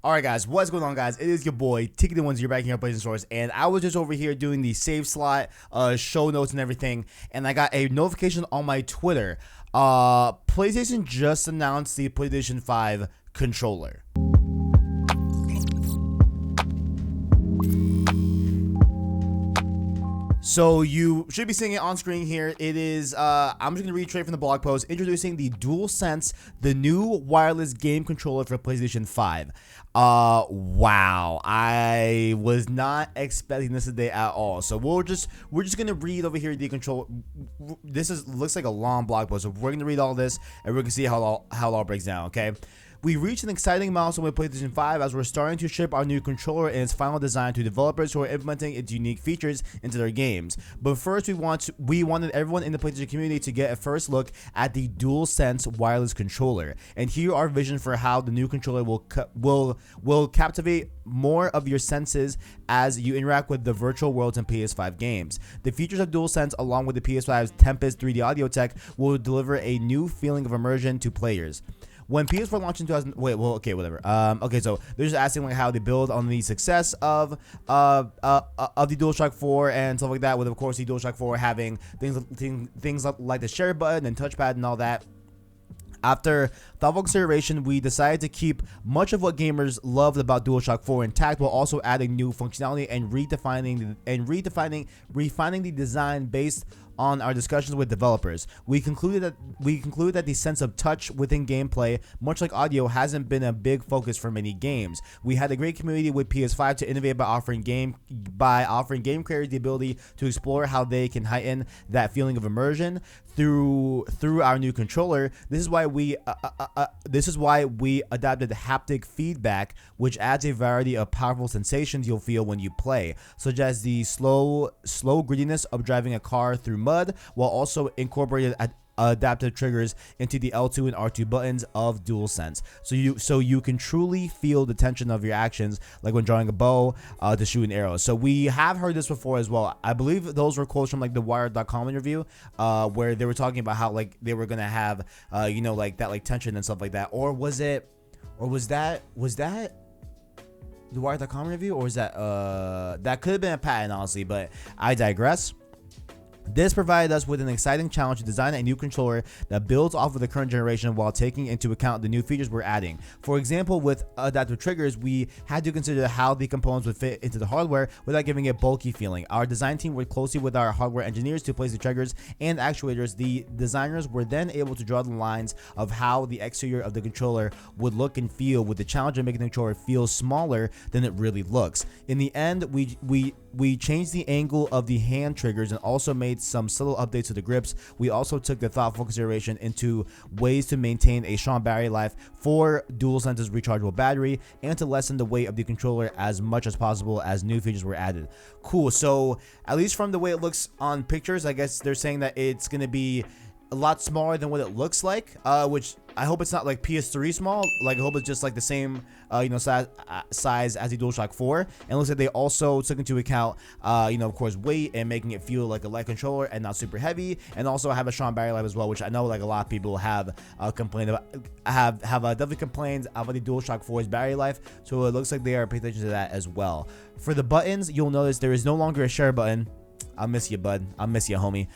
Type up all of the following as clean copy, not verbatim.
Alright guys, what's going on guys? It is your boy, Tiki the Ones, you're back here at PlayStation Source, and I was just over here doing the save slot, show notes and everything, and I got a notification on my Twitter. PlayStation just announced the PlayStation 5 controller. So you should be seeing it on screen here. It is, I'm just going to read straight from the blog post, introducing the DualSense, the new wireless game controller for PlayStation 5. Wow. I was not expecting this today at all. So we're just going to read over here the control. This looks like a long blog post. So we're going to read all this and we're going to see how it all breaks down, okay? We reached an exciting milestone with PlayStation 5 as we're starting to ship our new controller in its final design to developers who are implementing its unique features into their games. But first, we wanted everyone in the PlayStation community to get a first look at the DualSense wireless controller, and here our vision for how the new controller will captivate more of your senses as you interact with the virtual worlds in PS5 games. The features of DualSense, along with the PS5's Tempest 3D audio tech, will deliver a new feeling of immersion to players. When PS4 launched in 2000, okay, so they're just asking like how they build on the success of the DualShock 4 and stuff like that. With of course the DualShock 4 having things like the share button and touchpad and all that. After thoughtful consideration, we decided to keep much of what gamers loved about DualShock 4 intact, while also adding new functionality and refining the design based on our discussions with developers. We concluded that the sense of touch within gameplay, much like audio, hasn't been a big focus for many games. We had a great community with PS5 to innovate by offering game creators the ability to explore how they can heighten that feeling of immersion through our new controller. This is why we adapted Haptic Feedback, which adds a variety of powerful sensations you'll feel when you play, such as the slow grittiness of driving a car through mud, while also incorporating adaptive triggers into the L2 and R2 buttons of DualSense, so you can truly feel the tension of your actions, like when drawing a bow to shoot an arrow. So we have heard this before as well. I believe those were quotes from like the Wired.com interview, where they were talking about how like they were gonna have like that like tension and stuff like that. Or was that the Wired.com review, or was that that could have been a patent, honestly, but I digress. This provided us with an exciting challenge to design a new controller that builds off of the current generation while taking into account the new features we're adding. For example, with adaptive triggers, we had to consider how the components would fit into the hardware without giving it bulky feeling. Our design team worked closely with our hardware engineers to place the triggers and actuators. The designers were then able to draw the lines of how the exterior of the controller would look and feel, with the challenge of making the controller feel smaller than it really looks. In the end, we changed the angle of the hand triggers and also made some subtle updates to the grips. We also took the thoughtful consideration into ways to maintain a strong battery life for DualSense's rechargeable battery and to lessen the weight of the controller as much as possible as new features were added. Cool. So at least from the way it looks on pictures, I guess they're saying that it's going to be a lot smaller than what it looks like, which I hope it's not like PS3 small. Like I hope it's just like the same size as the DualShock 4. And it looks like they also took into account of course weight and making it feel like a light controller and not super heavy, and also have a strong battery life as well, which I know like a lot of people have complained about, have definitely complained about the DualShock 4's battery life. So it looks like they are paying attention to that as well. For the buttons, you'll notice there is no longer a share button. I'll miss you, bud. I'll miss you, homie.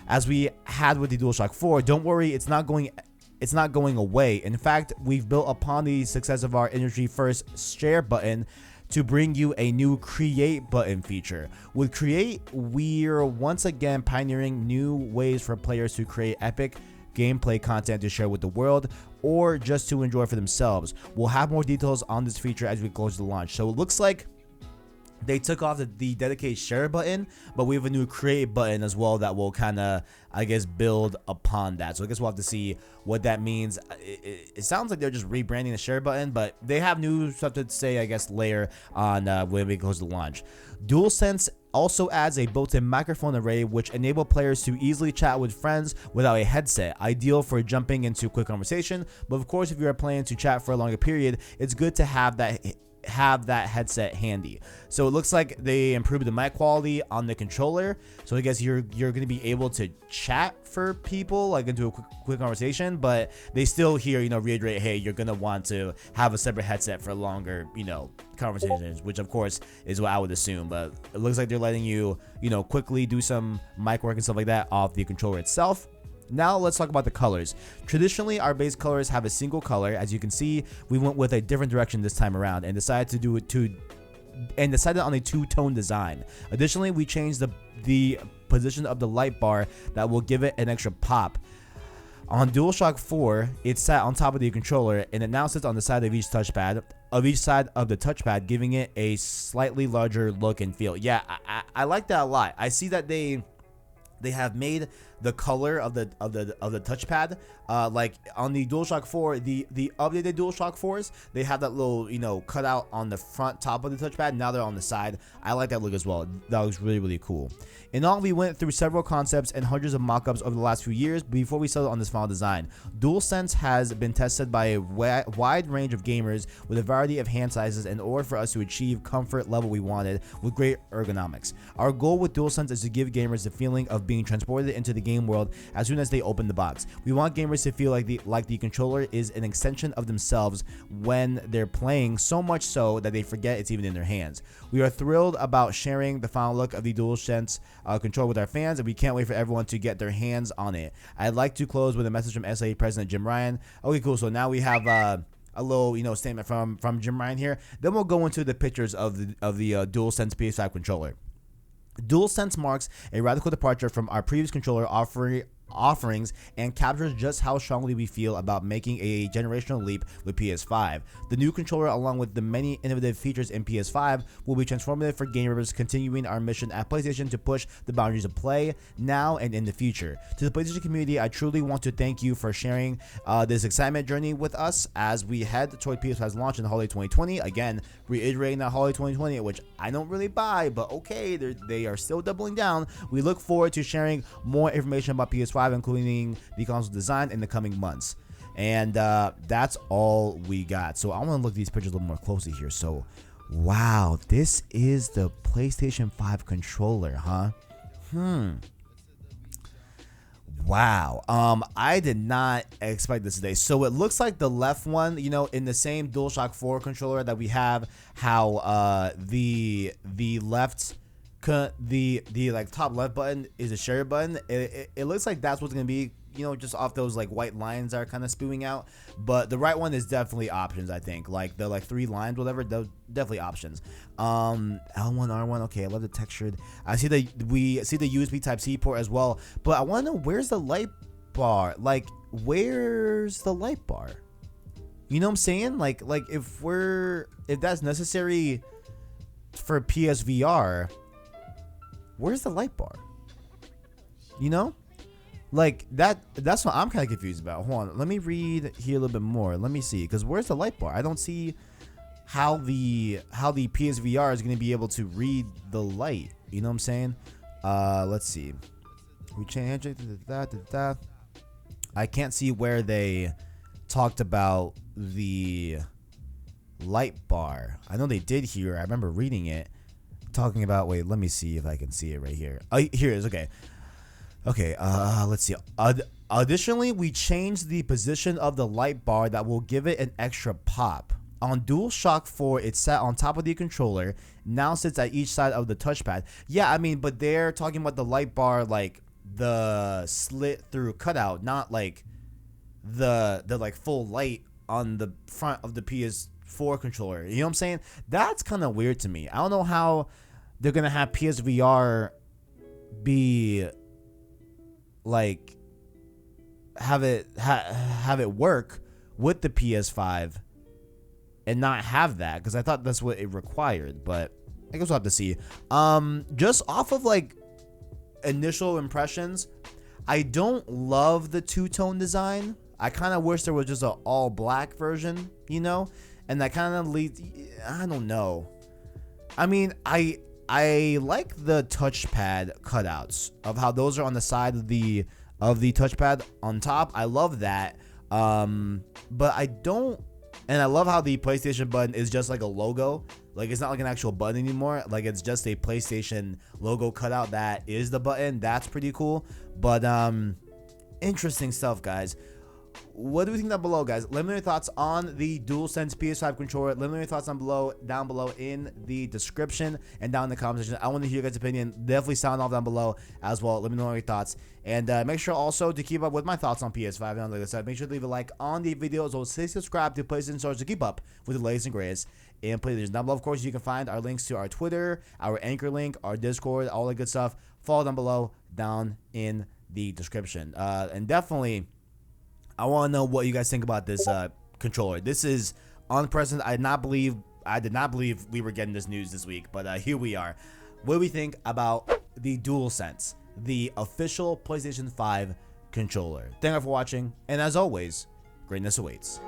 As we had with the DualShock 4, don't worry, it's not going away. In fact, we've built upon the success of our industry first share button to bring you a new create button feature. With create, we're once again pioneering new ways for players to create epic gameplay content to share with the world, or just to enjoy for themselves. We'll have more details on this feature as we close the launch. So it looks like they took off the dedicated share button, but we have a new create button as well that will kind of, I guess, build upon that. So I guess we'll have to see what that means. It sounds like they're just rebranding the share button, but they have new stuff to say, I guess, later on when we close the launch. DualSense also adds a built-in microphone array, which enable players to easily chat with friends without a headset, ideal for jumping into quick conversation. But of course, if you are planning to chat for a longer period, it's good to have have that headset handy. So it looks like they improved the mic quality on the controller. So I guess you're going to be able to chat for people, like into a quick conversation, but they still here, reiterate, hey, you're going to want to have a separate headset for longer, conversations, which of course is what I would assume. But it looks like they're letting you, quickly do some mic work and stuff like that off the controller itself. Now let's talk about the colors. Traditionally, our base colors have a single color. As you can see, we went with a different direction this time around and decided on a two-tone design. Additionally, we changed the position of the light bar that will give it an extra pop. On DualShock 4, it sat on top of the controller, and it now sits on the side of each side of the touchpad, giving it a slightly larger look and feel. Yeah, I like that a lot. I see that they have made the color of the touchpad like on the DualShock 4, the updated DualShock 4s, they have that little cutout on the front top of the touchpad. Now they're on the side. I like that look as well. That looks really, really cool. In all, we went through several concepts and hundreds of mock-ups over the last few years before we settled on this final design. DualSense has been tested by a wide range of gamers with a variety of hand sizes in order for us to achieve comfort level we wanted with great ergonomics. Our goal with DualSense is to give gamers the feeling of being transported into the game world as soon as they open the box. We want gamers to feel like the controller is an extension of themselves when they're playing, so much so that they forget it's even in their hands. We are thrilled about sharing the final look of the DualSense controller with our fans, and we can't wait for everyone to get their hands on it. I'd like to close with a message from SAE President Jim Ryan. Okay, cool. So now we have a little statement from Jim Ryan here. Then we'll go into the pictures of the DualSense PS5 controller. DualSense marks a radical departure from our previous controller offerings and captures just how strongly we feel about making a generational leap with PS5. The new controller, along with the many innovative features in PS5, will be transformative for gamers, continuing our mission at PlayStation to push the boundaries of play now and in the future. To the PlayStation community, I truly want to thank you for sharing this excitement journey with us as we head toward PS5's launch in the holiday 2020. Again, reiterating that holiday 2020, which I don't really buy, but okay, they are still doubling down. We look forward to sharing more information about PS5, including the console design, in the coming months. And that's all we got. So I want to look at these pictures a little more closely here. So wow, this is the PlayStation 5 controller, huh? Wow. I did not expect this today. So it looks like the left one, in the same DualShock 4 controller that we have, how the left the like top left button is a share button. It looks like that's what's gonna be, just off those like white lines that are kind of spewing out. But the right one is definitely options. I think like the three lines, whatever, they're definitely options. L1, R1. Okay, I love the textured. We see the USB Type C port as well. But I want to know, where's the light bar? Like, where's the light bar? You know what I'm saying? Like if that's necessary for PSVR, where's the light bar? Like that's what I'm kind of confused about. Hold on, let me read here a little bit more. Let me see, because where's the light bar? I don't see how the PSVR is going to be able to read the light. You know what I'm saying? Let's see. We change that. I can't see where they talked about the light bar. I know they did here. I remember reading it, talking about. Wait, let me see if I can see it right here. Oh, here it is. Okay, let's see. Additionally, we changed the position of the light bar that will give it an extra pop. On DualShock 4, it sat on top of the controller, now sits at each side of the touchpad. Yeah, I mean, but they're talking about the light bar, like the slit through cutout, not like the like full light on the front of the PS4 controller. You know what I'm saying? That's kind of weird to me. I don't know how they're gonna have PSVR be like have it work with the PS5 and not have that, because I thought that's what it required. But I guess we'll have to see. Just off of like initial impressions, I don't love the two-tone design. I kind of wish there was just an all black version, and that kind of leads, I don't know. I mean, I like the touchpad cutouts of how those are on the side of the touchpad on top. I love that. But I don't And I love how the PlayStation button is just like a logo. Like, it's not like an actual button anymore. Like, it's just a PlayStation logo cutout that is the button. That's pretty cool. But interesting stuff, guys. What do we think down below, guys? Let me know your thoughts on the DualSense PS5 controller. Let me know your thoughts down below in the description and down in the comment section. I want to hear your guys' opinion. Definitely sound off down below as well. Let me know your thoughts. And make sure also to keep up with my thoughts on PS5. And like I said, make sure to leave a like on the video as well as stay subscribed to PlayStation Source to keep up with the latest and greatest in PlayStation. Down below, of course, you can find our links to our Twitter, our Anchor link, our Discord, all that good stuff. Follow down below, down in the description. And definitely, I want to know what you guys think about this controller. This is unprecedented. I did not believe we were getting this news this week, but here we are. What do we think about the DualSense, the official PlayStation 5 controller? Thank you for watching, and as always, greatness awaits.